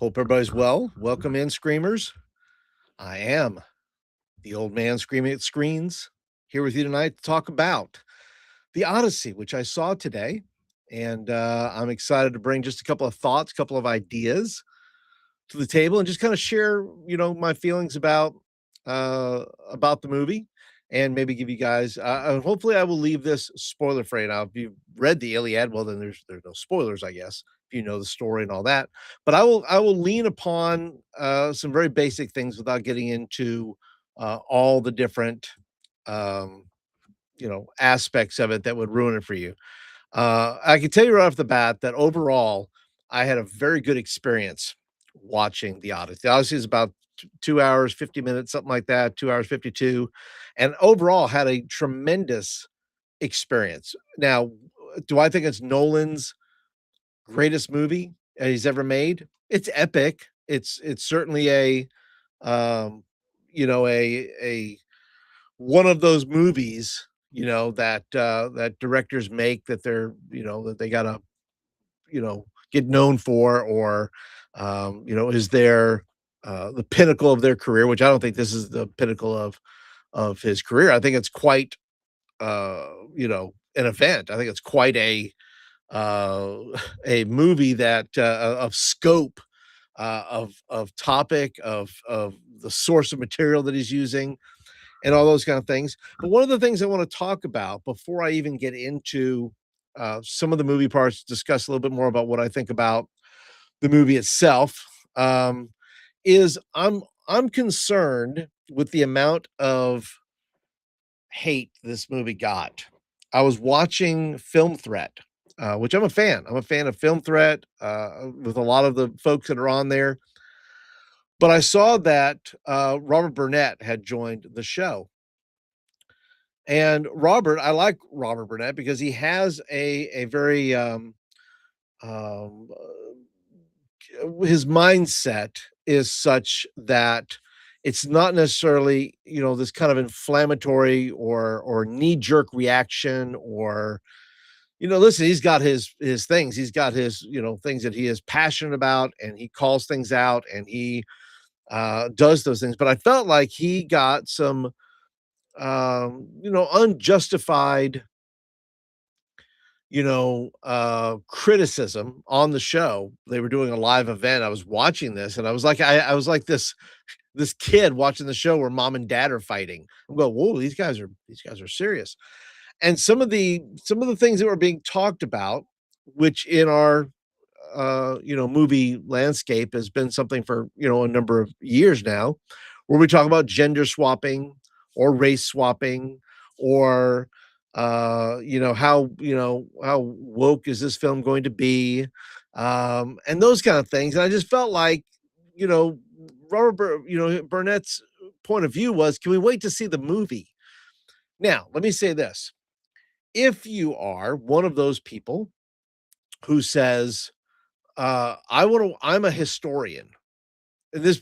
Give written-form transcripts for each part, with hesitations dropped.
Hope everybody's well. Welcome in, Screamers. I am the old man screaming at screens here with you tonight to talk about The Odyssey, which I saw today. And I'm excited to bring just a couple of thoughts, a couple of ideas to the table and just kind of share, my feelings about the movie and maybe give you guys hopefully I will leave this spoiler free. Now, if you've read the Iliad, well then there's no spoilers, I guess, if you know the story and all that. But I will lean upon some very basic things without getting into all the different um aspects of it that would ruin it for you. I can tell you right off the bat that overall, I had a very good experience watching The Odyssey. The Odyssey is about 2 hours, 50 minutes, something like that, 2 hours, 52. And overall, had a tremendous experience. Now, do I think it's Nolan's greatest movie he's ever made? It's epic. It's certainly um, a one of those movies, that directors make that that they gotta, get known for or, is their the pinnacle of their career, which I don't think this is the pinnacle of his career. I think it's quite, an event. I think it's quite uh, a movie that of scope, of topic, of the source of material that he's using, and all those kind of things. But one of the things I want to talk about before I even get into some of the movie parts, discuss a little bit more about what I think about the movie itself, is I'm concerned with the amount of hate this movie got. I was watching Film Threat, which I'm a fan. I'm a fan of Film Threat with a lot of the folks that are on there. But I saw that Robert Burnett had joined the show. And I like Robert Burnett because he has a very um, his mindset is such that it's not necessarily this kind of inflammatory or knee jerk reaction or listen, he's got his things, he's got his things that he is passionate about, and he calls things out, and he does those things. But I felt like he got some unjustified, criticism on the show. They were doing a live event. I was watching this and I was like, I was like this kid watching the show where mom and dad are fighting. I'm going, whoa, these guys are serious. And some of the things that were being talked about, which in our movie landscape has been something for a number of years now, where we talk about gender swapping or race swapping or how woke is this film going to be, and those kind of things. And I just felt like you know Burnett's point of view was, can we wait to see the movie? Now let me say this: if you are one of those people who says, I'm a historian, and there's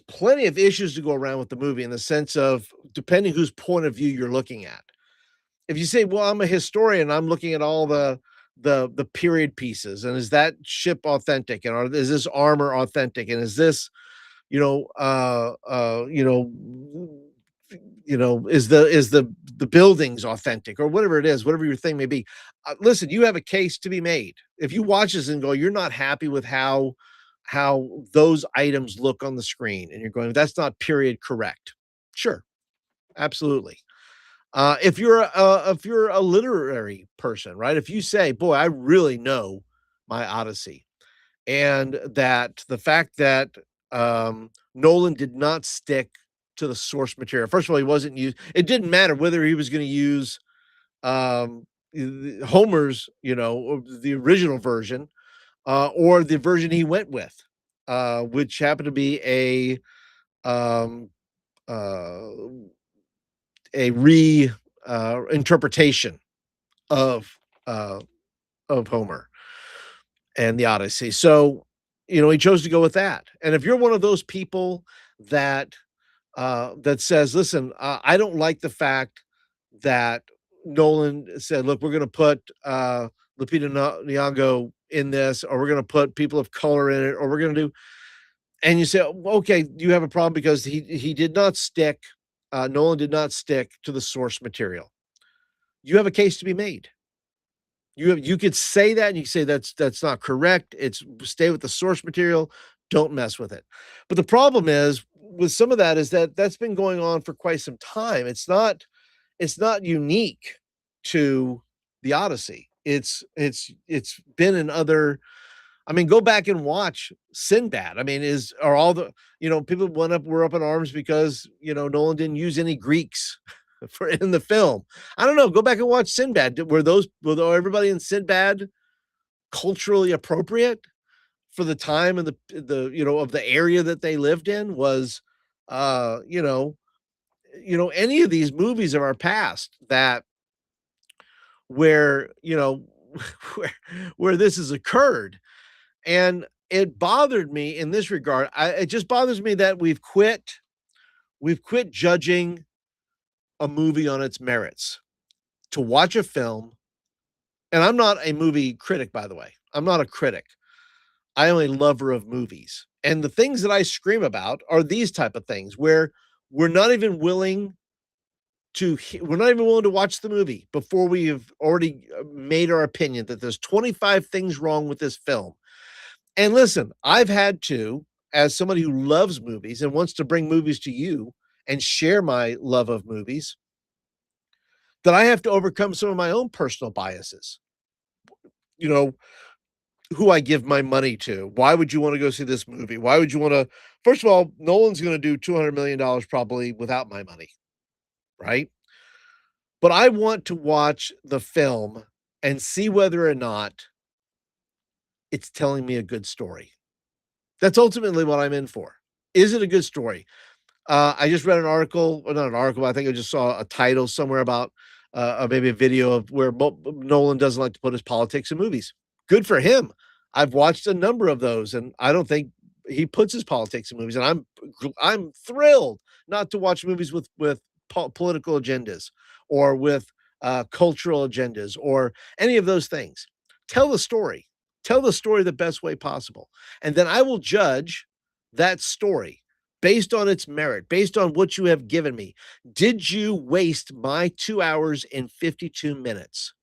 plenty of issues to go around with the movie in the sense of depending whose point of view you're looking at. If you say, well, I'm a historian, I'm looking at all the period pieces, and is that ship authentic, and is this armor authentic, and is this you know uh uh you know is the buildings authentic, or whatever it is, whatever your thing may be. Listen, you have a case to be made. If you watch this and go, you're not happy with how those items look on the screen, and you're going, that's not period correct. Sure, absolutely. If you're a literary person, right? If you say, "Boy, I really know my Odyssey," and that the fact that Nolan did not stick to the source material. First of all, he wasn't used. It didn't matter whether he was going to use um, Homer's, or the original version, or the version he went with, which happened to be um, uh, a interpretation of uh, of Homer and the Odyssey. So, he chose to go with that. And if you're one of those people that that says, "Listen, I don't like the fact that Nolan said, look, we're going to put Lupita Nyong'o in this, or we're gonna put people of color in it, or we're gonna do, and you say, okay, you have a problem because he did not stick, Nolan did not stick to the source material. You have a case to be made. You could say that, and you say that's not correct. It's stay with the source material, don't mess with it. But the problem is with some of that is that that's been going on for quite some time. It's not unique to the Odyssey. It's been in other, I mean, go back and watch Sinbad. I mean, is are all the, people were up in arms because, Nolan didn't use any Greeks for in the film. I don't know. Go back and watch Sinbad. Were everybody in Sinbad culturally appropriate for the time and the of the area that they lived in? Was uh, you know, any of these movies of our past that where, where where this has occurred. And it bothered me in this regard. It just bothers me that we've quit judging a movie on its merits. To watch a film, and I'm not a movie critic, by the way. I'm not a critic. I am a lover of movies. And the things that I scream about are these type of things where we're not even willing we're not even willing to watch the movie before we have already made our opinion that there's 25 things wrong with this film. And listen, I've had to, as somebody who loves movies and wants to bring movies to you and share my love of movies, that I have to overcome some of my own personal biases. You know, who I give my money to. Why would you want to go see this movie? Why would you want to? First of all, Nolan's going to do $200 million probably without my money, right? But I want to watch the film and see whether or not it's telling me a good story. That's ultimately what I'm in for. Is it a good story? I just read an article, or not an article, I think I just saw a title somewhere about maybe a video of where Nolan doesn't like to put his politics in movies. Good for him. I've watched a number of those, and I don't think he puts his politics in movies. And I'm thrilled not to watch movies with political agendas or with cultural agendas or any of those things. Tell the story. Tell the story the best way possible, and then I will judge that story based on its merit, based on what you have given me. Did you waste my 2 hours and 52 minutes?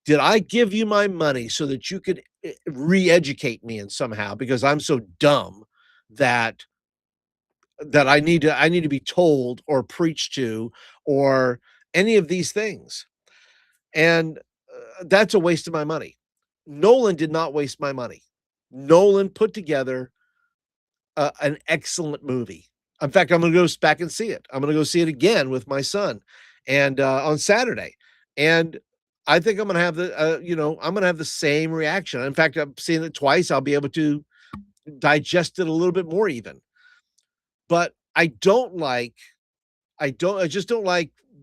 Did I give you my money so that you could re-educate me in somehow because I'm so dumb that I need to be told or preached to or any of these things? And that's a waste of my money. Nolan did not waste my money. Nolan put together an excellent movie. In fact, I'm gonna go back and see it. I'm gonna go see it again with my son, and on Saturday. And I think I'm gonna have I'm gonna have the same reaction. In fact, I'm seeing it twice. I'll be able to digest it a little bit more even. But I just don't like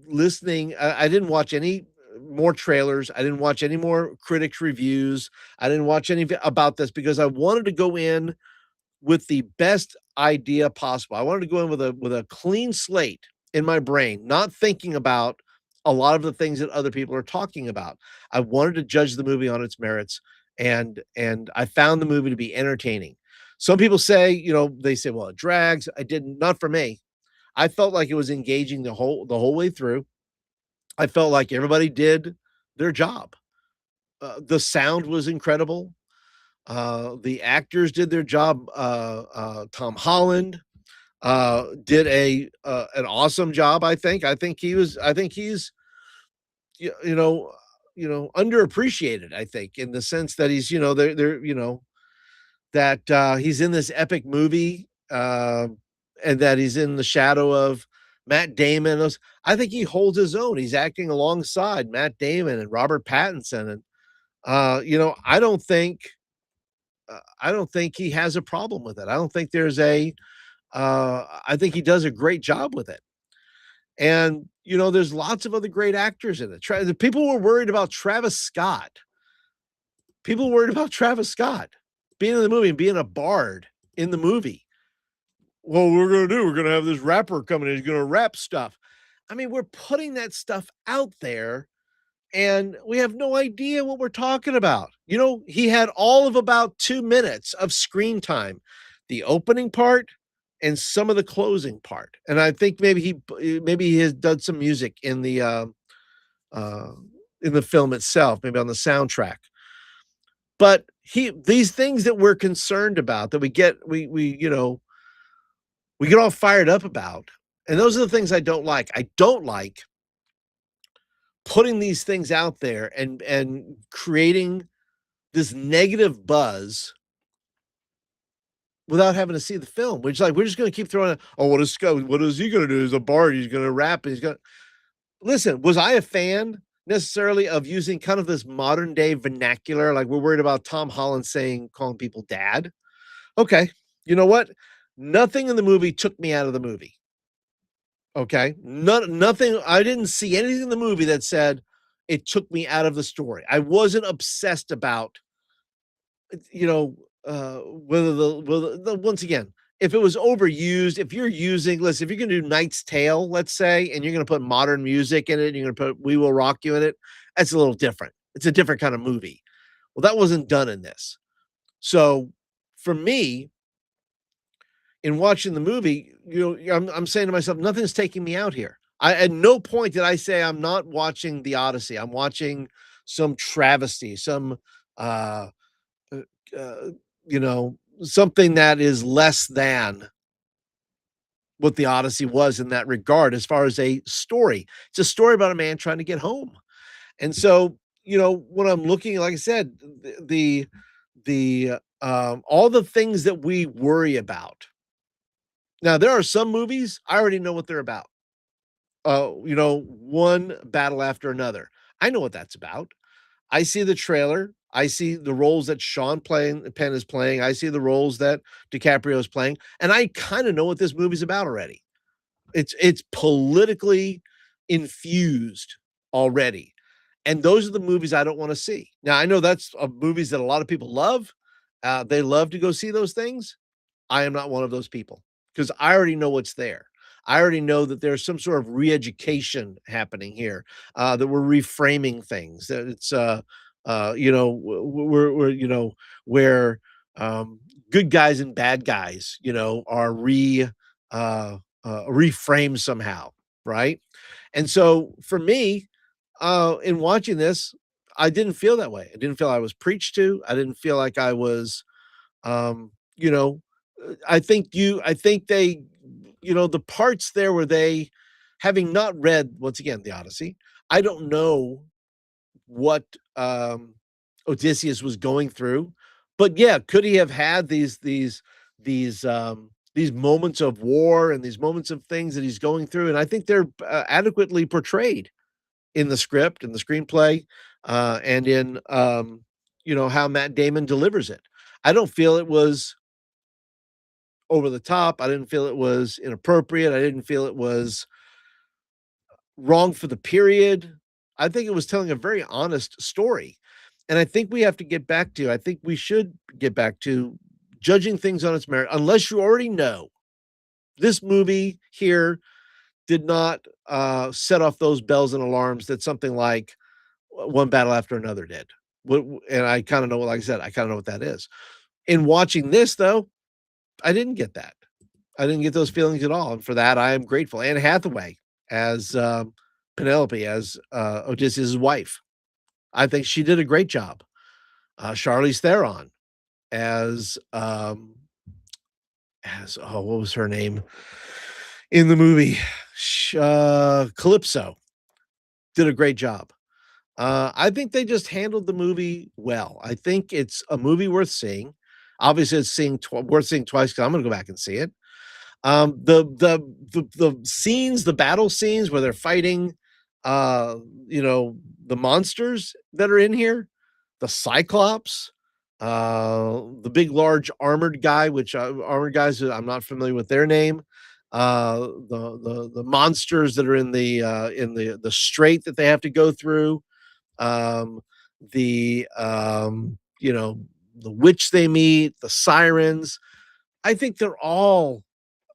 listening. I didn't watch any more trailers. I didn't watch any more critics reviews. I didn't watch any about this because I wanted to go in with the best idea possible. I wanted to go in with a clean slate in my brain, not thinking about a lot of the things that other people are talking about. I wanted to judge the movie on its merits, and I found the movie to be entertaining. Some people say, they say, well, it drags. I didn't, not for me. I felt like it was engaging the whole way through. I felt like everybody did their job. The sound was incredible. The actors did their job. Tom Holland did an awesome job. I think he's you know underappreciated. I think in the sense that he's they're that he's in this epic movie and that he's in the shadow of Matt Damon. I think he holds his own. He's acting alongside Matt Damon and Robert Pattinson, and I don't think he has a problem with it. I don't think there's I think he does a great job with it. And, there's lots of other great actors in it. The people were worried about Travis Scott. People worried about Travis Scott being in the movie and being a bard in the movie. Well, we're going to have this rapper coming in. He's going to rap stuff. I mean, we're putting that stuff out there, and we have no idea what we're talking about. You know, he had all of about 2 minutes of screen time, the opening part and some of the closing part, and I think maybe he has done some music uh, in the film itself, maybe on the soundtrack. But he these things that we're concerned about, that we get all fired up about, and those are the things I don't like. I don't like putting these things out there and creating this negative buzz without having to see the film. Which like we're just gonna keep throwing, oh, what is he gonna do? He's a bard, he's gonna rap, and he's gonna listen. Was I a fan necessarily of using kind of this modern day vernacular? Like we're worried about Tom Holland calling people dad. Okay, you know what? Nothing in the movie took me out of the movie. Okay, nothing. I didn't see anything in the movie that said it took me out of the story. I wasn't obsessed about, you know, whether the once again, if it was overused, if you're using, listen, if you're gonna do Knight's Tale, let's say, and you're gonna put modern music in it, and you're gonna put We Will Rock You in it, that's a little different. It's a different kind of movie. Well, that wasn't done in this. So for me, in watching the movie, I'm saying to myself, nothing's taking me out here. I At no point did I say I'm not watching the Odyssey. I'm watching some travesty, some uh, uh, uh something that is less than what the Odyssey was in that regard, as far as a story. It's a story about a man trying to get home. And so, when I'm looking, like I said, all the things that we worry about. Now, there are some movies I already know what they're about. One battle after another. I know what that's about. I see the trailer. I see the roles that Penn is playing. I see the roles that DiCaprio is playing, and I kind of know what this movie's about already. It's politically infused already, and those are the movies I don't want to see. Now I know that's movies that a lot of people love. They love to go see those things. I am not one of those people because I already know what's there. I already know that there's some sort of re-education happening here, that we're reframing things. That it's we're where good guys and bad guys, are reframed somehow, right? And so for me, in watching this, I didn't feel that way. I didn't feel I was preached to. I didn't feel like I was, you know, I think they, the parts there where they, having not read once again the Odyssey, I don't know what Odysseus was going through, but yeah, could he have had these moments of war and these moments of things that he's going through? And I think they're adequately portrayed in the script and the screenplay, and in how Matt Damon delivers it. I don't feel it was over the top. I didn't feel it was inappropriate. I didn't feel it was wrong for the period. I think it was telling a very honest story. And I think I think we should get back to judging things on its merit, unless you already know this movie here did not set off those bells and alarms that something like One Battle After Another did. And I kind of know, like I said, I kind of know what that is. In watching this, though, I didn't get that. I didn't get those feelings at all. And for that, I am grateful. Anne Hathaway as Penelope, as Odysseus' wife. I think she did a great job. Charlize Theron as what was her name in the movie? Calypso did a great job. I think they just handled the movie well. I think it's a movie worth seeing. Obviously, it's worth seeing twice because I'm going to go back and see it. The scenes, the battle scenes where they're fighting, the monsters that are in here, the Cyclops, the big, large armored guy, which armored guys, I'm not familiar with their name. The monsters that are in the strait that they have to go through, the the witch they meet, the sirens. I think they're all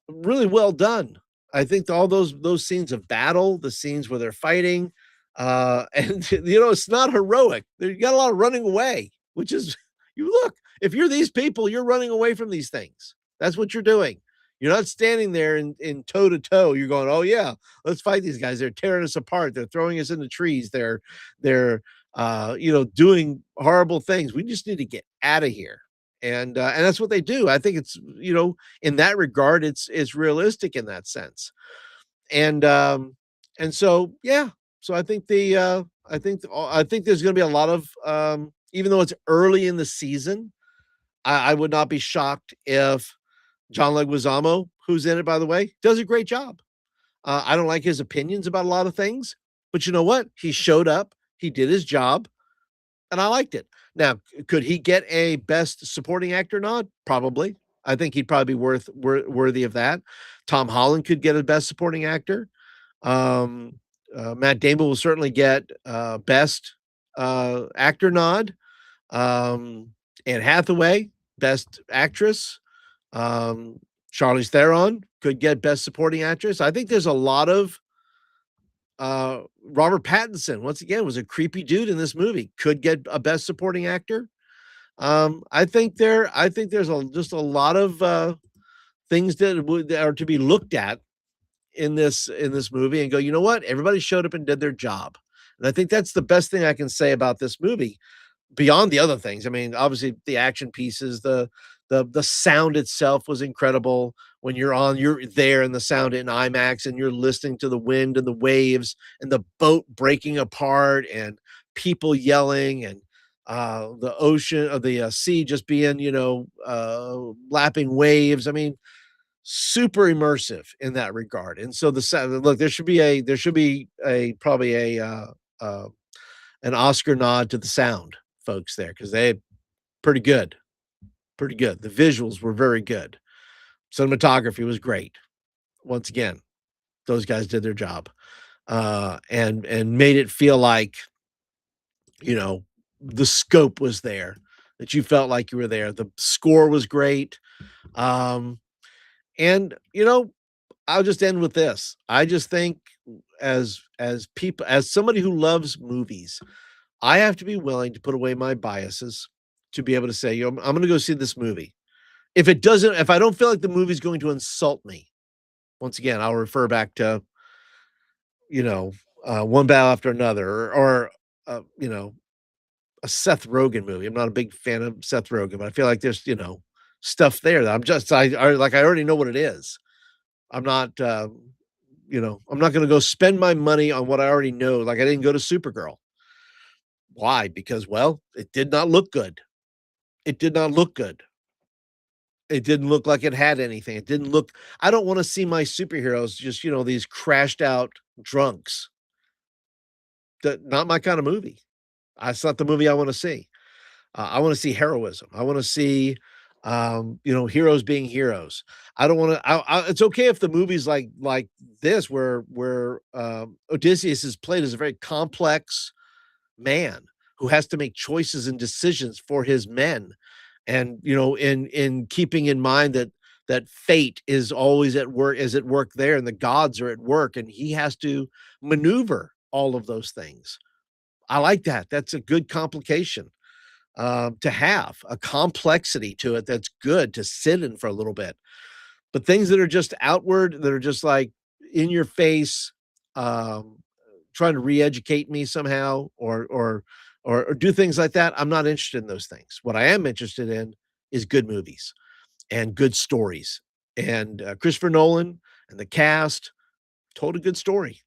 really well done. I think all those scenes of battle, the scenes where they're fighting, And it's not heroic. You got a lot of running away, which is you look, if you're these people, you're running away from these things. That's what you're doing. You're not standing there in toe to toe. You're going, oh yeah, let's fight these guys. They're tearing us apart. They're throwing us into trees. They're doing horrible things. We just need to get out of here. And that's what they do. I think it's in that regard, it's realistic in that sense. And so yeah, so I think there's going to be a lot of even though it's early in the season, I would not be shocked if John Leguizamo, who's in it by the way, does a great job. I don't like his opinions about a lot of things, but you know what? He showed up, he did his job, and I liked it. Now, could he get a best supporting actor nod? Probably. I think he'd probably be worthy of that. Tom Holland could get a best supporting actor. Um, Matt Damon will certainly get best actor nod. Anne Hathaway, best actress. Um, Charlize Theron could get best supporting actress. I think there's a lot of Robert Pattinson, once again, was a creepy dude in this movie, could get a best supporting actor. I think there's just a lot of things that are to be looked at in this movie and go, you know what? Everybody showed up and did their job. And I think that's the best thing I can say about this movie beyond the other things. I mean, obviously the action pieces, the sound itself was incredible. When you're there in the sound in IMAX and you're listening to the wind and the waves and the boat breaking apart and people yelling and the ocean or the sea just being, lapping waves. I mean, super immersive in that regard. And so the sound, look, there should be probably uh, an Oscar nod to the sound folks there because they pretty good, pretty good. The visuals were very good. Cinematography was great. Once again, those guys did their job, and made it feel like you know the scope was there, that you felt like you were there. The score was great, um, and I'll just end with this. I just think as somebody who loves movies, I have to be willing to put away my biases to be able to say, I'm going to go see this movie. If I don't feel like the movie's going to insult me, once again, I'll refer back to, One Battle After Another or a Seth Rogen movie. I'm not a big fan of Seth Rogen, but I feel like there's, stuff there that I already know what it is. I'm not, I'm not going to go spend my money on what I already know. Like I didn't go to Supergirl. Why? Because, well, it did not look good. It did not look good. It didn't look like it had anything. It didn't look I don't wanna see my superheroes just, these crashed out drunks. That not my kind of movie. That's not the movie I wanna see. I wanna see heroism. I wanna see, heroes being heroes. I don't wanna it's okay if the movie's like this where Odysseus is played as a very complex man who has to make choices and decisions for his men and in keeping in mind that fate is always at work there and the gods are at work and he has to maneuver all of those things. I like that. That's a good complication to have a complexity to it. That's good to sit in for a little bit. But things that are just outward, that are just like in your face, um, trying to re-educate me somehow, or do things like that. I'm not interested in those things. What I am interested in is good movies and good stories. And Christopher Nolan and the cast told a good story,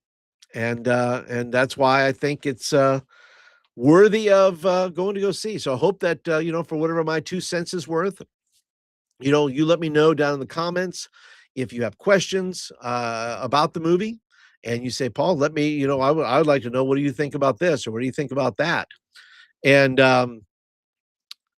and that's why I think it's worthy of going to go see. So I hope that for whatever my 2 cents is worth, you let me know down in the comments if you have questions about the movie, and you say, Paul, let me, I would like to know what do you think about this or what do you think about that, and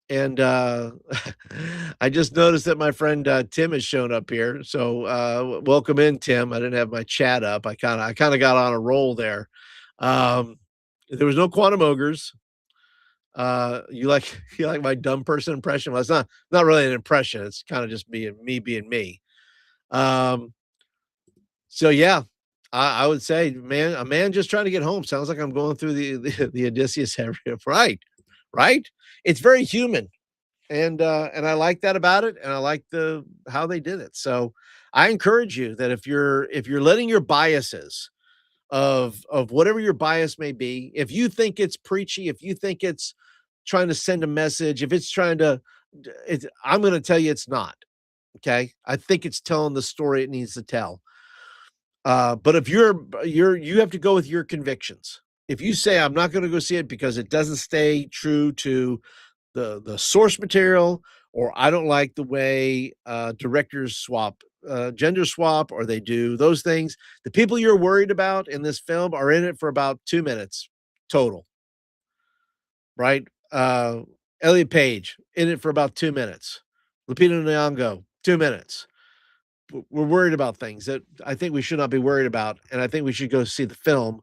and I just noticed that my friend Tim has shown up here, so welcome in, Tim. I didn't have my chat up. I kind of got on a roll there. Um, there was no quantum ogres. You like you like my dumb person impression? Well, it's not really an impression. It's kind of just me being me. Um, so yeah, I would say, man, a man just trying to get home sounds like I'm going through the Odysseus area, right, right? It's very human, and I like that about it, and I like the how they did it. So, I encourage you that if you're letting your biases of whatever your bias may be, if you think it's preachy, if you think it's trying to send a message, if it's trying to, it's, I'm going to tell you it's not. Okay, I think it's telling the story it needs to tell. But if you have to go with your convictions. If you say I'm not going to go see it because it doesn't stay true to the source material, or I don't like the way directors swap gender swap, or they do those things. The people you're worried about in this film are in it for about 2 minutes total, right? Elliot Page in it for about 2 minutes. Lupita Nyong'o 2 minutes. We're worried about things that I think we should not be worried about, and I think we should go see the film.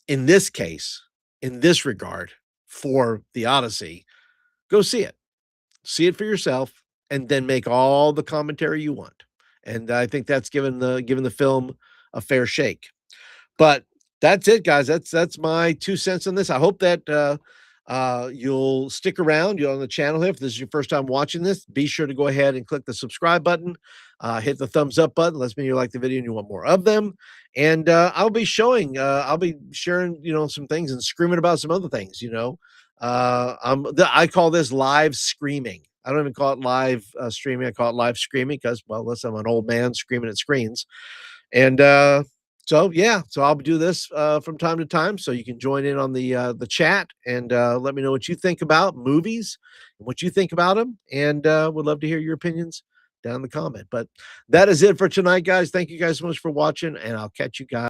In this case, in this regard, for the Odyssey, go see it for yourself, and then make all the commentary you want. And I think that's given the film a fair shake. But that's it, guys. That's my 2 cents on this. I hope that you'll stick around. You're on the channel here. If this is your first time watching this, be sure to go ahead and click the subscribe button. Hit the thumbs up button. Lets me know you like the video and you want more of them. And I'll be sharing, some things and screaming about some other things. I call this live screaming. I don't even call it live streaming. I call it live screaming because, well, listen, I'm an old man screaming at screens. And so yeah, so I'll do this from time to time, so you can join in on the chat and let me know what you think about movies and what you think about them, and would love to hear your opinions down in the comment. But that is it for tonight, guys. Thank you guys so much for watching, and I'll catch you guys.